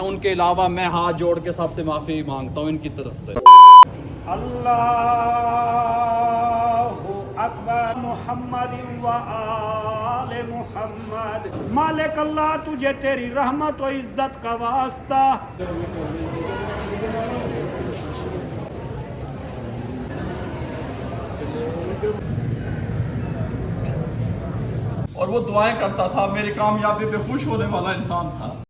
उनके अलावा मैं हाथ जोड़ के सबसे माफ़ी मांगता हूँ इनकी तरफ से। अल्लाहु अकबर मुहम्मद व आले मुहम्मद। मालिक अल्लाह तुझे तेरी रहमत और इज्जत का वास्ता। और वो दुआएं करता था, मेरी कामयाबी पे खुश होने वाला इंसान था।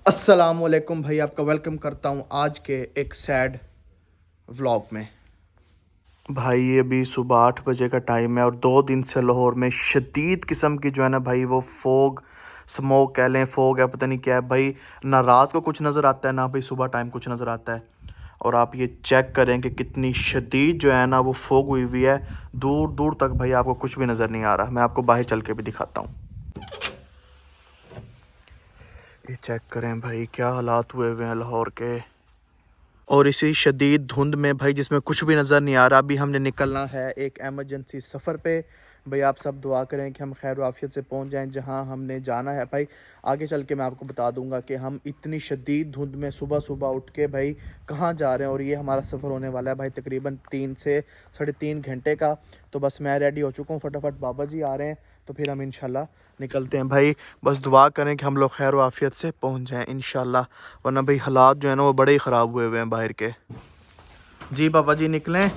अस्सलामुअलैकुम भाई, आपका वेलकम करता हूँ आज के एक सैड व्लॉग में। भाई ये अभी सुबह 8 बजे का टाइम है और 2 दिन से लाहौर में शदीद किस्म की जो है ना भाई वो फोग स्मोक कह लें, फोग है, पता नहीं क्या है भाई। ना रात को कुछ नज़र आता है ना भाई सुबह टाइम कुछ नज़र आता है। और आप ये चेक करें कि कितनी शदीद जो है ना वो फोग हुई हुई है, दूर दूर तक भाई आपको कुछ भी नज़र नहीं आ रहा। मैं आपको बाहर चल के भी दिखाता हूँ। ये चेक करें भाई क्या हालात हुए हुए हैं लाहौर के। और इसी शदीद धुंध में भाई जिसमें कुछ भी नज़र नहीं आ रहा, अभी हमने निकलना है एक एमरजेंसी सफ़र पे। भाई आप सब दुआ करें कि हम खैर आफियत से पहुंच जाएं जहां हमने जाना है। भाई आगे चल के मैं आपको बता दूंगा कि हम इतनी शदीद धुंध में सुबह सुबह उठ के भाई कहां जा रहे हैं। और ये हमारा सफ़र होने वाला है भाई तकरीबन 3 से 3.5 घंटे का। तो बस मैं रेडी हो चुका हूँ, फटाफट बाबा जी आ रहे हैं तो फिर हम इंशाल्लाह निकलते हैं। भाई बस दुआ करें कि हम लोग खैर आफियत से पहुँच जाएँ इंशाल्लाह, वरना भाई हालात जो है ना वो बड़े ही ख़राब हुए हुए हैं बाहर के। जी बाबा जी निकलें।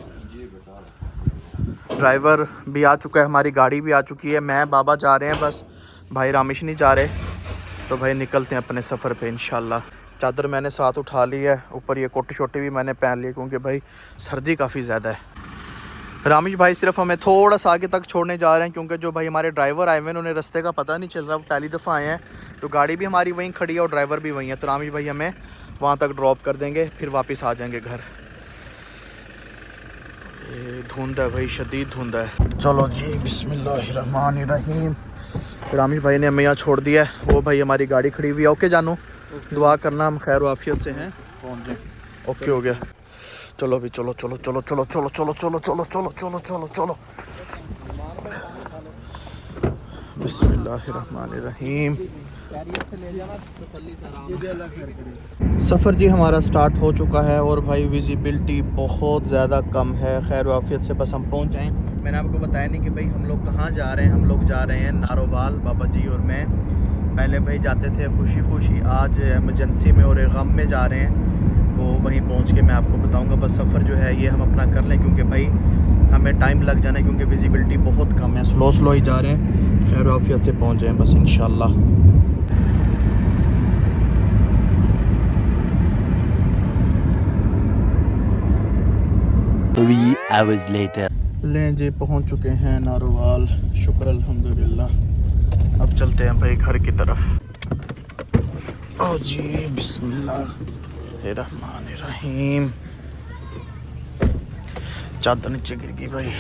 ड्राइवर भी आ चुका है, हमारी गाड़ी भी आ चुकी है, मैं बाबा जा रहे हैं, बस भाई रामिश नहीं जा रहे। तो भाई निकलते हैं अपने सफ़र पे इंशाल्लाह। चादर मैंने साथ उठा ली है, ऊपर ये कोटी शोटी भी मैंने पहन ली क्योंकि भाई सर्दी काफ़ी ज़्यादा है। रामिश भाई सिर्फ हमें थोड़ा सा आगे तक छोड़ने जा रहे हैं क्योंकि जो भाई हमारे ड्राइवर आए हुए हैं उन्हें रास्ते का पता नहीं चल रहा, वो पहली दफ़ा आए हैं। तो गाड़ी भी हमारी वहीं खड़ी है और ड्राइवर भी वहीं है। तो रामिश भाई हमें वहाँ तक ड्रॉप कर देंगे, फिर वापस आ जाएंगे घर। ये धुंध है भाई, शदीद धुंध है। चलो जी बिस्मिल्लाहिर्रहमानिर्रहीम। रामिश भाई ने हमें यहाँ छोड़ दिया है, वो भाई हमारी गाड़ी खड़ी हुई है। ओके जानू, दुआ करना हम खैर आफियत से हैं पहुँच जाए। ओके हो गया। चलो भी चलो चलो चलो चलो चलो चलो चलो चलो चलो चलो चलो चलो बिस्मिल्लाहिर्रहमानिर्रहीम। सफ़र जी हमारा स्टार्ट हो चुका है और भाई विजिबिलिटी बहुत ज़्यादा कम है। खैर आफियत से बस हम पहुंच जाएं। मैंने आपको बताया नहीं कि भाई हम लोग कहाँ जा रहे हैं। हम लोग जा रहे हैं नारोवाल, बाबा जी और मैं। पहले भाई जाते थे खुशी खुशी, आज एमरजेंसी में और गम में जा रहे हैं। वो वहीं पहुँच के मैं आपको बताऊँगा। बस सफ़र जो है ये हम अपना कर लें क्योंकि भाई हमें टाइम लग जाना है क्योंकि विजिबिलिटी बहुत कम है। स्लो स्लो ही जा रहे हैं, खैर आफियत से पहुँच जाएँ बस इंशाल्लाह। 3 hours later. लें जी पहुंच चुके हैं नारोवाल, शुक्र अल्हम्दुलिल्लाह। अब चलते हैं भाई घर की तरफ। ओ जी बिस्मिल्लाहिर्रहमानिर्रहीम। चादर नीचे गिर गई भाई।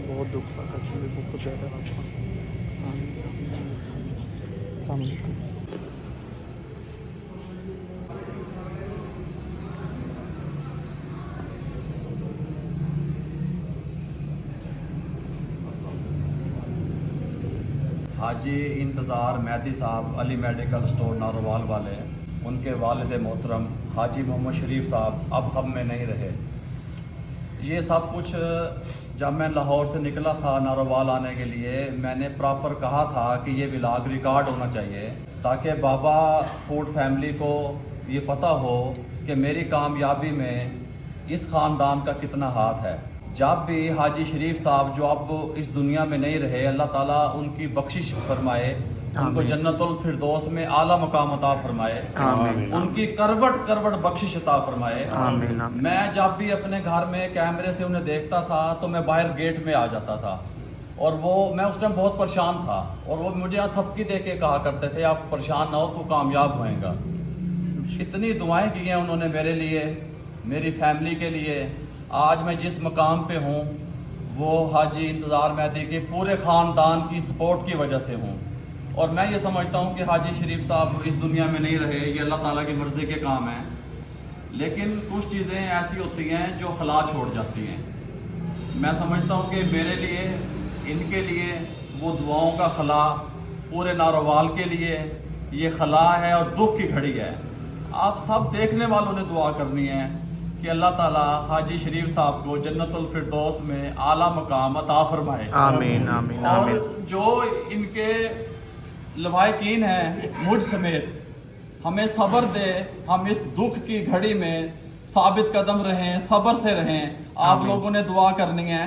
बहुत दुख लगा, बहुत ज़्यादा। हाजी इंतज़ार मेहदी साहब अली मेडिकल स्टोर नारोवाल वाले, उनके वालिद मोहतरम हाजी मोहम्मद शरीफ साहब अब हम में नहीं रहे। ये सब कुछ जब मैं लाहौर से निकला था नारोवाल आने के लिए, मैंने प्रॉपर कहा था कि ये व्लॉग रिकॉर्ड होना चाहिए ताकि बाबा फूड फैमिली को ये पता हो कि मेरी कामयाबी में इस ख़ानदान का कितना हाथ है। जब भी हाजी शरीफ साहब जो अब इस दुनिया में नहीं रहे, अल्लाह ताला उनकी बख्शिश फरमाए, उनको जन्नतुल फिरदौस में आला मकाम अता फरमाए, उनकी करवट करवट बख्शिश अता फरमाए। मैं जब भी अपने घर में कैमरे से उन्हें देखता था तो मैं बाहर गेट में आ जाता था और वो मैं उस टाइम बहुत परेशान था और वो मुझे यहाँ थपकी दे के कहा करते थे आप परेशान ना हो, तू कामयाब होएगा। इतनी दुआएं की हैं उन्होंने मेरे लिए, मेरी फैमिली के लिए। आज मैं जिस मकाम पे हूँ وہ حاجی انتظار مہدی کے پورے خاندان کی سپورٹ کی وجہ سے ہوں، اور میں یہ سمجھتا ہوں کہ حاجی شریف صاحب اس دنیا میں نہیں رہے، یہ اللہ تعالیٰ کی مرضی کے کام ہیں، لیکن کچھ چیزیں ایسی ہوتی ہیں جو خلا چھوڑ جاتی ہیں۔ میں سمجھتا ہوں کہ میرے لیے، ان کے لیے وہ دعاؤں کا خلا، پورے ناروال کے لیے یہ خلا ہے اور دکھ کی گھڑی ہے۔ آپ سب دیکھنے والوں نے دعا کرنی ہے کہ اللہ تعالیٰ حاجی شریف صاحب کو جنت الفردوس میں اعلیٰ مقام عطا فرمائے، آمین آمین اور آمین۔ جو ان کے لوائقین ہیں مجھ سمیت، ہمیں صبر دے، ہم اس دکھ کی گھڑی میں ثابت قدم رہیں، صبر سے رہیں۔ آپ لوگوں نے دعا کرنی ہے۔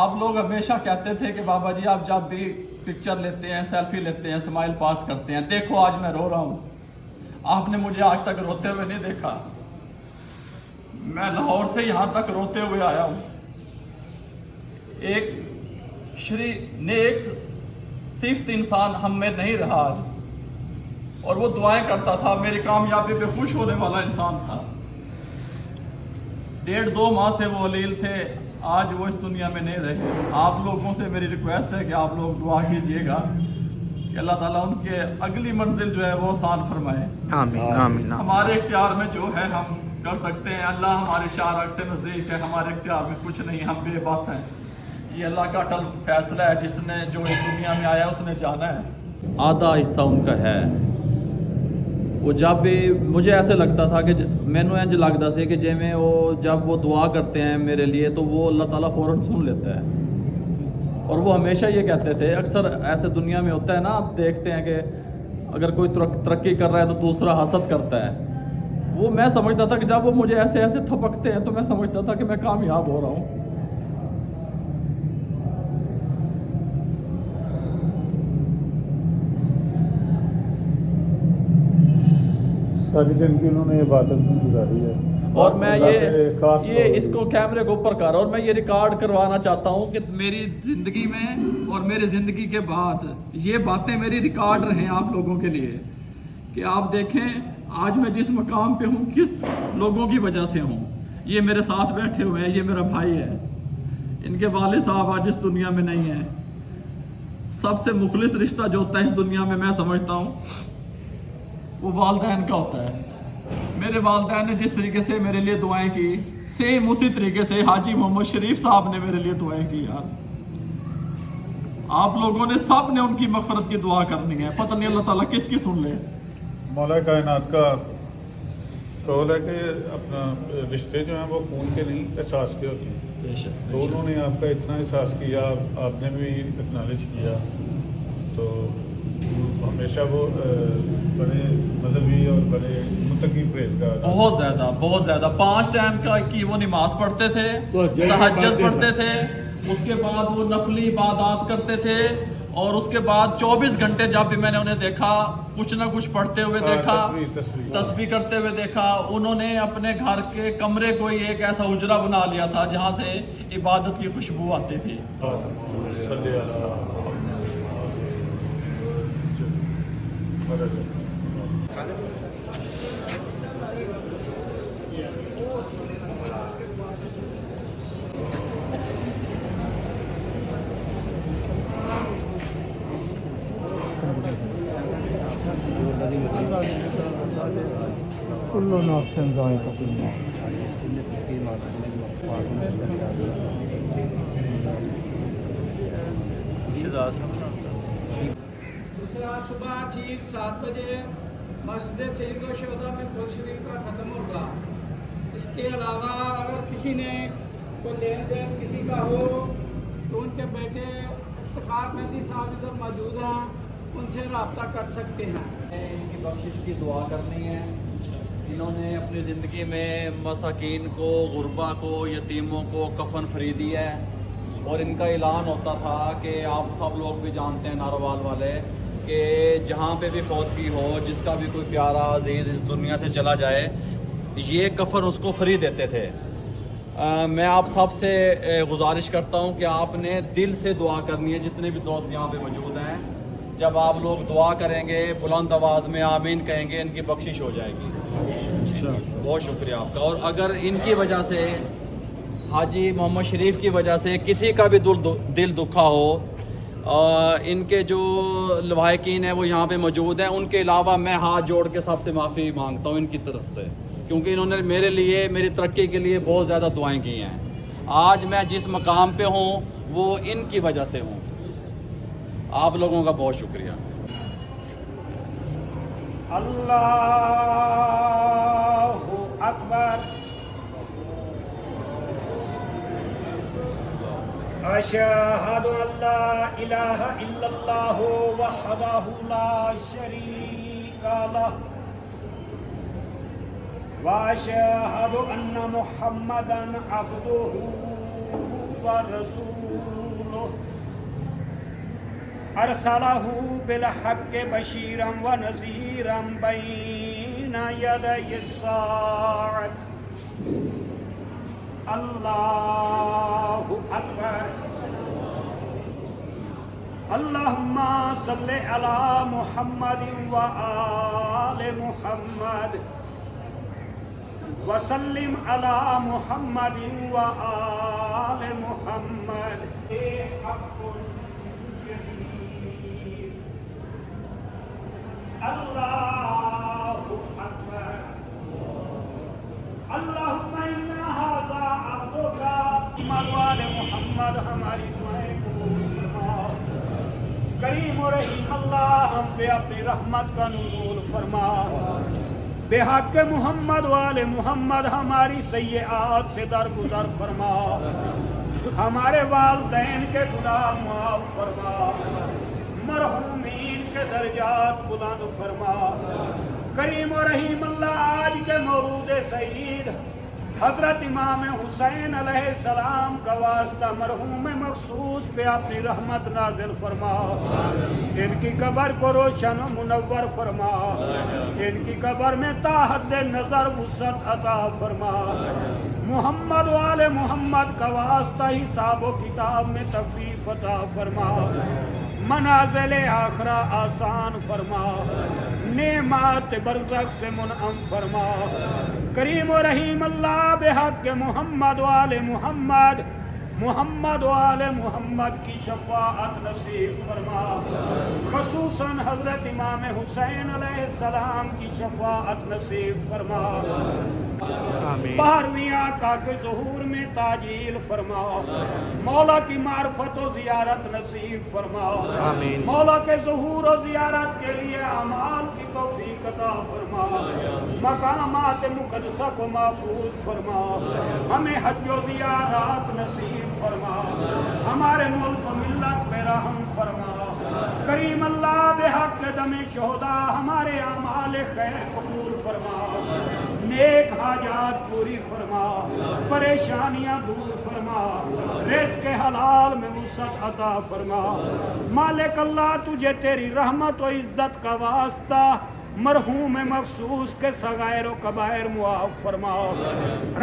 آپ لوگ ہمیشہ کہتے تھے کہ بابا جی آپ جب بھی پکچر لیتے ہیں، سیلفی لیتے ہیں، اسمائل پاس کرتے ہیں، دیکھو آج میں رو رہا ہوں۔ آپ نے مجھے آج تک روتے ہوئے نہیں دیکھا، میں لاہور سے یہاں تک روتے ہوئے آیا ہوں۔ ایک نیک صفت انسان ہم میں نہیں رہا آج، اور وہ دعائیں کرتا تھا، میری کامیابی پہ خوش ہونے والا انسان تھا۔ 1.5-2 ماہ سے وہ علیل تھے، آج وہ اس دنیا میں نہیں رہے۔ آپ لوگوں سے میری ریکویسٹ ہے کہ آپ لوگ دعا کیجئے گا کہ اللہ تعالیٰ ان کے اگلی منزل جو ہے وہ آسان فرمائے۔ آمین آمین۔ ہمارے اختیار میں جو ہے ہم کر سکتے ہیں، اللہ ہمارے شارک سے نزدیک ہے، ہمارے اختیار میں کچھ نہیں، ہم بے بس ہیں۔ یہ اللہ کا اٹل فیصلہ ہے، جس نے جو اس دنیا میں آیا اس نے جانا ہے۔ آدھا حصہ ان کا ہے۔ وہ جب بھی مجھے ایسے لگتا تھا کہ مینو انج لگتا تھا کہ جب وہ دعا کرتے ہیں میرے لیے تو وہ اللہ تعالیٰ فوراً سن لیتا ہے، اور وہ ہمیشہ یہ کہتے تھے، اکثر ایسے دنیا میں ہوتا ہے نا، آپ دیکھتے ہیں کہ اگر کوئی ترقی کر رہا ہے تو دوسرا حسد کرتا ہے۔ وہ میں سمجھتا تھا کہ جب وہ مجھے ایسے ایسے تھپکتے ہیں تو میں سمجھتا تھا کہ میں کامیاب ہو رہا ہوں۔ ساری زندگی انہوں نے عبادت میں گزاری ہے، اور میں اللہ سے خاص یہ اس کو کیمرے کے اوپر کر، اور میں یہ ریکارڈ کروانا چاہتا ہوں کہ میری زندگی میں اور میری زندگی کے بعد یہ باتیں میری ریکارڈ رہیں آپ لوگوں کے لیے، کہ آپ دیکھیں آج میں جس مقام پہ ہوں کس لوگوں کی وجہ سے ہوں۔ یہ میرے ساتھ بیٹھے ہوئے ہیں، یہ میرا بھائی ہے، ان کے والد صاحب آج اس دنیا میں نہیں ہیں۔ سب سے مخلص رشتہ جو ہوتا ہے اس دنیا میں سمجھتا ہوں وہ والدین کا ہوتا ہے۔ میرے والدین نے جس طریقے سے میرے لیے دعائیں کی، سیم اسی طریقے سے حاجی محمد شریف صاحب نے میرے لیے دعائیں کی۔ یار آپ لوگوں نے سب نے ان کی مغفرت کی دعا کرنی ہے، پتہ نہیں اللہ تعالیٰ کس کی سن لے۔ مولا کائنات کا قول ہے کہ اپنا رشتے جو ہیں وہ خون کے نہیں احساس کے ہوتے ہیں، تو انہوں نے آپ کا اتنا احساس کیا، آپ نے بھی اکنالج کیا، تو ہمیشہ وہ بڑے مذہبی اور بڑے متقی پرہیزگار، بہت زیادہ 5 ٹائم کی وہ نماز پڑھتے تھے، تہجد پڑھتے تھے، اس کے بعد وہ نفلی عبادات کرتے تھے، اور اس کے بعد 24 گھنٹے جب بھی میں نے انہیں دیکھا کچھ نہ کچھ پڑھتے ہوئے دیکھا، تسبیح کرتے ہوئے دیکھا۔ انہوں نے اپنے گھر کے کمرے کو ایک ایسا حجرہ بنا لیا تھا جہاں سے عبادت کی خوشبو آتی تھی۔ کلو نفس ذائقۃ الموت۔ دوسرا صبح ٹھیک 7 بجے مسجد سید و شہداء میں کل شریف کا ختم ہوگا۔ اس کے علاوہ اگر کسی نے کوئی لین دین کسی کا ہو تو ان کے بیٹے افتخار مہدی صاحب ادھر موجود ہیں، ان سے رابطہ کر سکتے ہیں۔ ان کی بخشش کی دعا کرنی ہے۔ انہوں نے اپنی زندگی میں مساکین کو، غربا کو، یتیموں کو کفن فری دی ہے، اور ان کا اعلان ہوتا تھا کہ آپ سب لوگ بھی جانتے ہیں ناروال والے، کہ جہاں پہ بھی فوتگی ہو، جس کا بھی کوئی پیارا عزیز اس دنیا سے چلا جائے، یہ کفن اس کو فری دیتے تھے۔ میں آپ سب سے گزارش کرتا ہوں کہ آپ نے دل سے دعا کرنی ہے، جتنے بھی دوست یہاں پہ موجود ہیں، جب آپ لوگ دعا کریں گے بلند آواز میں آمین کہیں گے، ان کی بخشش ہو جائے گی۔ بہت شکریہ آپ کا۔ اور اگر ان کی وجہ سے हाजी मोहम्मद शरीफ की वजह से किसी का भी दिल दुखा हो, इनके जो लवाहिकीन हैं वो यहाँ पे मौजूद हैं, उनके अलावा मैं हाथ जोड़ के सबसे माफ़ी मांगता हूँ इनकी तरफ से, क्योंकि इन्होंने मेरे लिए, मेरी तरक्की के लिए बहुत ज़्यादा दुआएं की हैं। आज मैं जिस मकाम पे हूँ वो इनकी वजह से हूँ। आप लोगों का बहुत शुक्रिया। अल्लाहु अकबर। अशहदु अल्ला इलाहा इल्लल्लाहु वहदहु ला शरीका लहु व अशहदु अन्ना मुहम्मदन अब्दुहु व रसूलुहु अरसलहु बिल हक्क बशीरन व नज़ीरन बैना यदै साअत। अल्लाहु अकबर। अल्लाहुम्मा सल्लि अला मुहम्मदिन व आले मुहम्मद व सल्लिम अला मुहम्मदिन व आले मुहम्मद। अल्लाहु अकबर। अल्लाहुम्मा इन्ना हाज़ा अब्दुका वाले मुहम्मद हमारी दुआएं कबूल फरमा। करीम और रहीम अल्लाह हम पे अपनी रहमत का नुज़ूल फरमा। बेहक़ मुहम्मद वाले मुहम्मद हमारी सय्यात से दरगुजर फरमा। हमारे वालिदैन के गुनाह माफ़ फरमा। मरहूमीन के दर्जात बुलंद फरमा। करीम और रहीम अल्लाह आज के मौलूद सईद हजरत इमाम हुसैन अलैहिस्सलाम का वास्ता मरहूम मखसूस पे अपनी रहमत नाजिल फरमा। इनकी कब्र को रोशन मुनव्वर फरमा। इनकी कब्र में ताहद नजर वुसअत अता फरमा। मोहम्मद वाले मोहम्मद का वास्ता हिसाब व किताब में तफरीफ अता फरमा। मनाज़िल आखरा आसान फरमा। नेमात बरज़ख से मुनअम फरमा। करीम व रहीम अल्लाह बेहक़ मोहम्मद वाले मोहम्मद, मोहम्मद वाले मोहम्मद की शफ़ाअत नसीब फरमा। ख़ुसूसन हज़रत इमाम हुसैन अलैहिस्सलाम की शफ़ाअत नसीब फरमा। आमीन। 12वीं आका के ज़ुहूर में ताजील फरमा। मौला की मार्फत व ज़ियारत नसीब फरमा। आमीन। मौला के ज़ुहूर व ज़ियारत के लिए अमाल की तौफ़ीक़ अता फरमा। मकामात मुक़द्दसा को महफूज फरमा। हमें हज व ज़ियारत नसीब फरमा। हमारे मुल्क मिल्लत पे रहम फरमा। करीम अल्लाह बेहक़ दमे शोहदा हमारे अमाल खैर कबूल फरमा। नेक हाजात पूरी फरमा। परेशानियां दूर फरमा। रिज़्क़ हलाल में वुसअत अता फरमा। मालिक अल्लाह तुझे तेरी रहमत व इज़्ज़त का वास्ता मरहूम मखसूस के सगायर व कबायर मुआफ़ फरमा।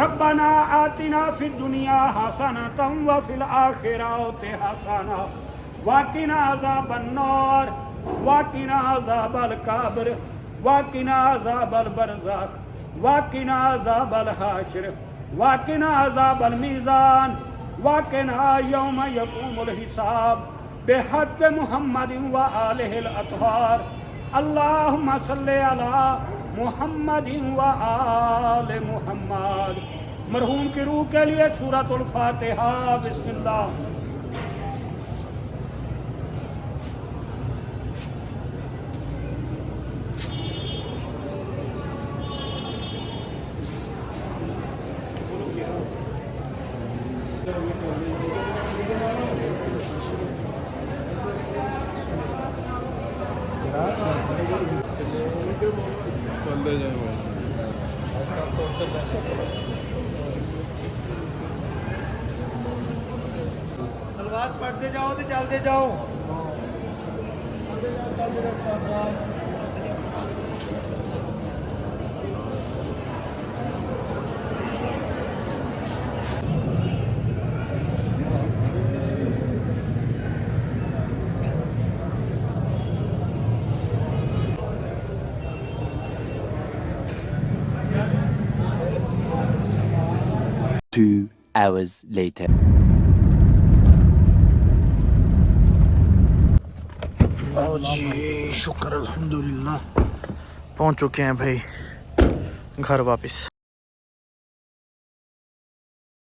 रब्बना आतिना फिद दुनिया हसनतम व फिल आखिरति हसना वाकिना अज़ाबन नार वाकिना अज़ाबल कब्र वाकिना अज़ाबल बरज़ख वाकिना अज़ाबल हाशिर वाकिना अज़ाबल मीज़ान वाकिना यौम यक़ूमुल हिसाब बेहक़ मुहम्मदिन व आलिहिल अत्हार। अल्लाहुम्मा सल्लि अला मुहम्मदिन व आले मुहम्मद। मरहूम की रूह के लिए सूरतुल फातिहा। बिस्मिल्लाह। चलते जाए सलवात पढ़ते जाओ तो चलते जाओ। hours later. جی شکر الحمدللہ پہنچ چکے ہیں بھائی گھر واپس.